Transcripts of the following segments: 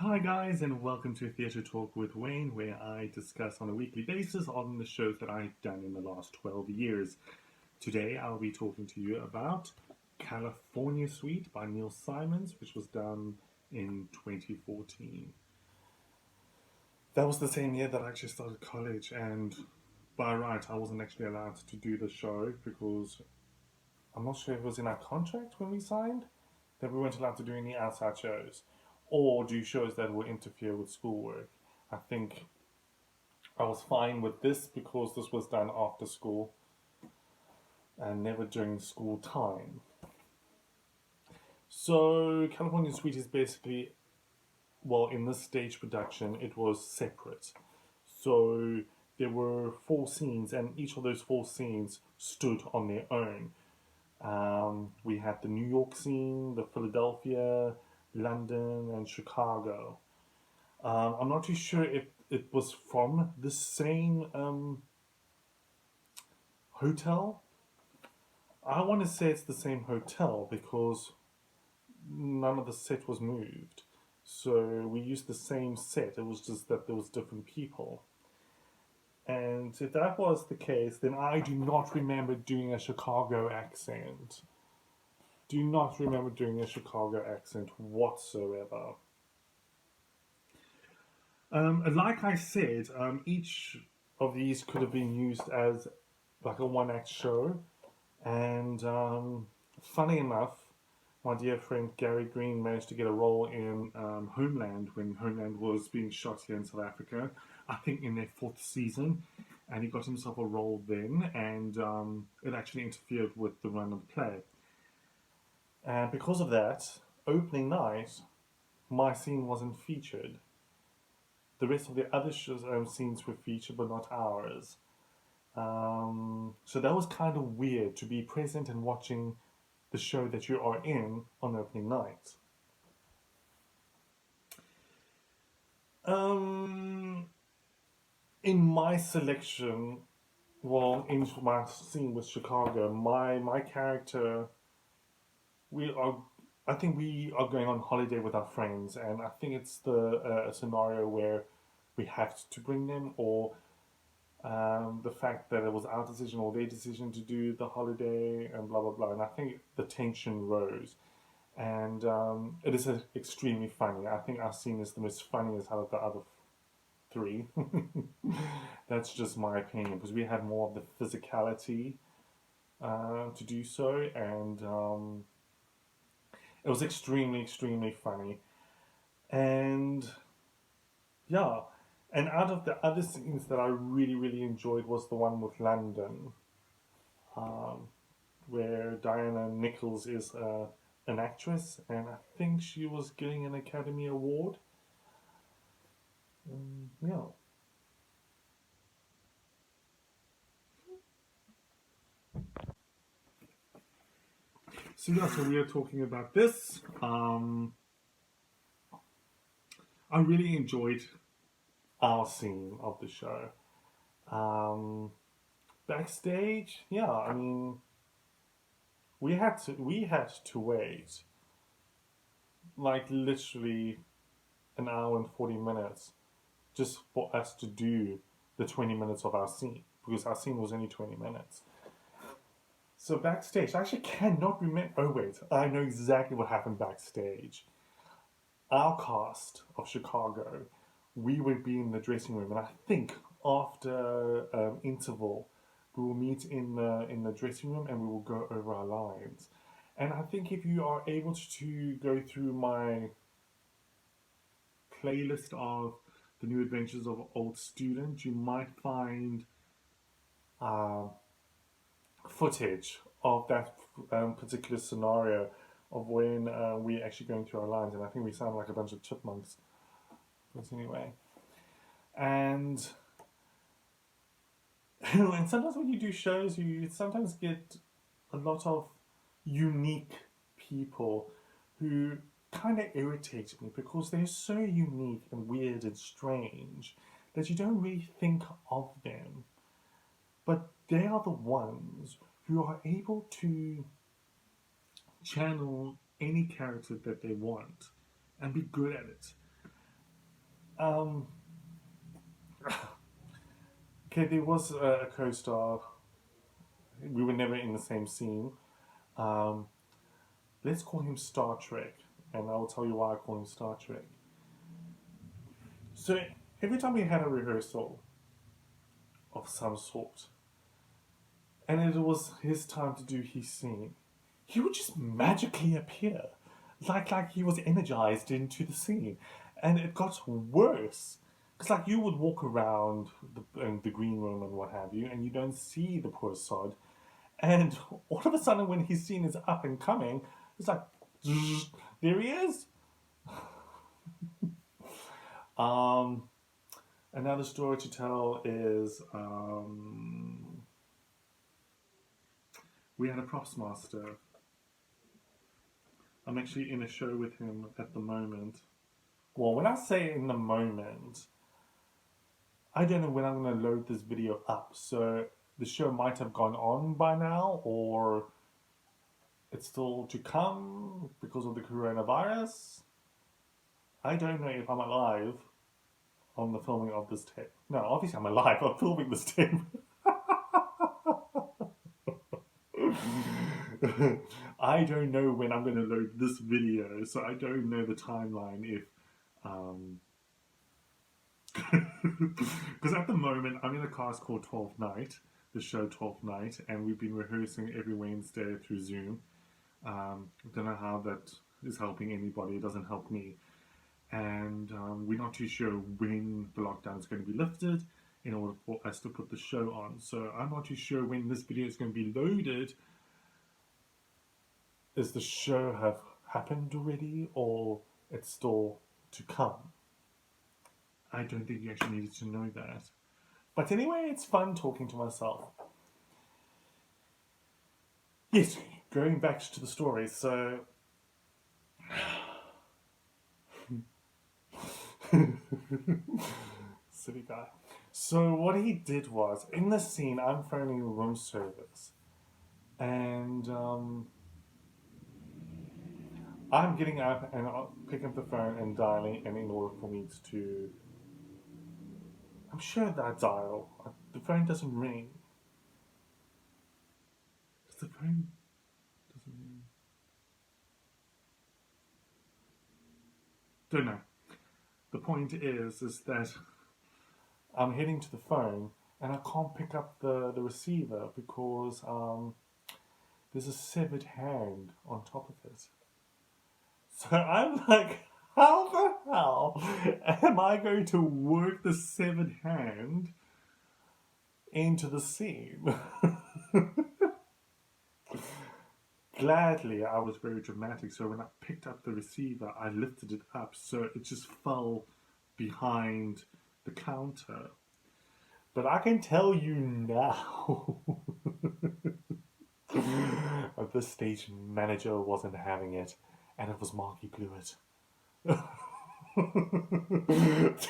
Hi guys, and welcome to Theatre Talk with Wayne, where I discuss on a weekly basis on the shows that I've done in the last 12 years. Today I'll be talking to you about California Suite by Neil Simons, which was done in 2014. That was the same year that I actually started college, and by right, I wasn't actually allowed to do the show because I'm not sure if it was in our contract when we signed that we weren't allowed to do any outside shows or do shows that would interfere with schoolwork. I think I was fine with this because this was done after school and never during school time. So, California Suite is basically, well, in this stage production, it was separate. So, there were four scenes, and each of those four scenes stood on their own. We had the New York scene, the Philadelphia, London, and Chicago. I'm not too sure if it was from the same hotel. I want to say it's the same hotel because none of the set was moved. So we used the same set. It was just that there was different people. And if that was the case, then I do not remember doing a Chicago accent. Do not remember doing a Chicago accent whatsoever. Like I said, each of these could have been used as like a one act show. And funny enough, my dear friend Gary Green managed to get a role in Homeland when Homeland was being shot here in South Africa, I think in their fourth season. And he got himself a role then, and it actually interfered with the run of the play. And because of that, opening night, my scene wasn't featured. The rest of the other shows, scenes were featured, but not ours. So that was kind of weird to be present and watching the show that you are in on opening night. Um, in my selection, well, in my scene with Chicago, my character, we are. I think we are going on holiday with our friends, and I think it's the a scenario where we have to bring them, or the fact that it was our decision or their decision to do the holiday and blah blah blah. And I think the tension rose, and it is extremely funny. I think our scene is the most funniest out of the other three. That's just my opinion because we had more of the physicality to do so, and it was extremely funny. And yeah, and out of the other scenes that I really enjoyed was the one with London, um, where Diana Nichols is an actress, and I think she was getting an Academy Award. Yeah. So yeah, so we are talking about this. I really enjoyed our scene of the show. Um, Backstage, yeah, I mean, we had to wait like literally an hour and 40 minutes just for us to do the 20 minutes of our scene because our scene was only 20 minutes. So backstage, I actually cannot remember. Oh wait, I know exactly what happened backstage. Our cast of Chicago, we would be in the dressing room, and I think after interval, we will meet in the dressing room and we will go over our lines. And I think if you are able to go through my playlist of the new adventures of old student, you might find uh, footage of that particular scenario of when we're actually going through our lines, and I think we sound like a bunch of chipmunks. But anyway, and and sometimes when you do shows, you sometimes get a lot of unique people who kind of irritate me because they're so unique and weird and strange that you don't really think of them. But they are the ones who are able to channel any character that they want and be good at it. Um, okay, there was a co-star. We were never in the same scene. Um, let's call him Star Trek, and I will tell you why I call him Star Trek. So every time we had a rehearsal of some sort, and it was his time to do his scene, he would just magically appear, like he was energized into the scene, and it got worse. Because like you would walk around the green room and what have you, and you don't see the poor sod, and all of a sudden when his scene is up and coming, it's like, there he is. Um, Another story to tell is we had a props master. I'm actually in a show with him at the moment. Well, when I say in the moment, I don't know when I'm going to load this video up. So the show might have gone on by now, or it's still to come because of the coronavirus. I don't know if I'm alive on the filming of this tape. No, obviously I'm alive. I'm filming this tape. I don't know when I'm going to load this video, so I don't know the timeline if. Because at the moment, I'm in a class called 12th Night, the show 12th Night, and we've been rehearsing every Wednesday through Zoom. I don't know how that is helping anybody, it doesn't help me. And we're not too sure when the lockdown is going to be lifted in order for us to put the show on. So I'm not too sure when this video is going to be loaded. Does the show have happened already, or it's still to come? I don't think you actually needed to know that. But anyway, it's fun talking to myself. Yes, going back to the story. So, silly guy. So what he did was, in the scene, I'm phoning room service, and I'm getting up and picking up the phone and dialing, and in order for me to, I'm sure that I dial. The phone doesn't ring. The phone doesn't ring. Don't know. The point is that I'm heading to the phone and I can't pick up the receiver because there's a severed hand on top of it. So I'm like, how the hell am I going to work the severed hand into the scene? Gladly, I was very dramatic. So when I picked up the receiver, I lifted it up so it just fell behind the counter. But I can tell you now, the stage manager wasn't having it, and it was Marky Blewett.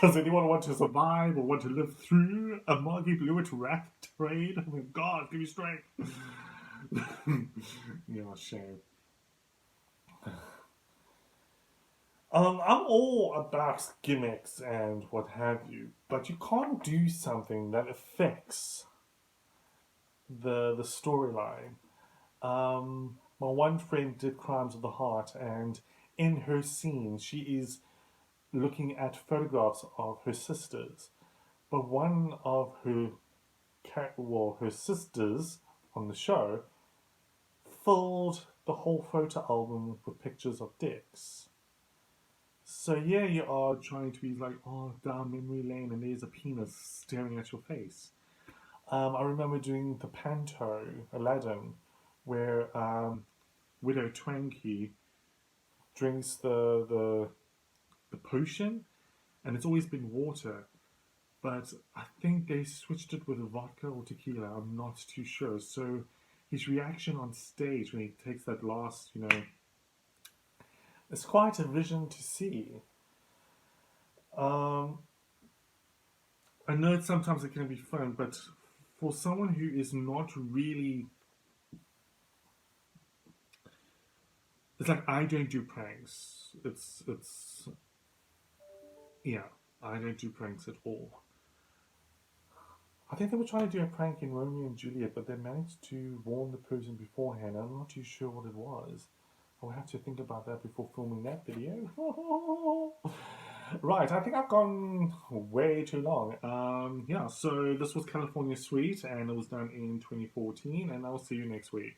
Does anyone want to survive or want to live through a Marky Blewett rat trade? Oh my God, give me strength. Yeah, shame. I'm all about gimmicks and what have you, but you can't do something that affects the storyline. My one friend did Crimes of the Heart, and in her scene, she is looking at photographs of her sisters. But one of her sisters on the show filled the whole photo album with pictures of dicks. So yeah, you are trying to be like, oh, down memory lane, and there's a penis staring at your face. I remember doing the Panto Aladdin, where Widow Twanky drinks the potion, and it's always been water. But I think they switched it with vodka or tequila. I'm not too sure. So his reaction on stage when he takes that last, it's quite a vision to see. Um, I know sometimes it can be fun, but for someone who is not really, it's like I don't do pranks. It's yeah. I don't do pranks at all. I think they were trying to do a prank in Romeo and Juliet, but they managed to warn the person beforehand. I'm not too sure what it was. I'll have to think about that before filming that video. Right, I think I've gone way too long. Yeah, so this was California Sweet, and it was done in 2014, and I'll see you next week.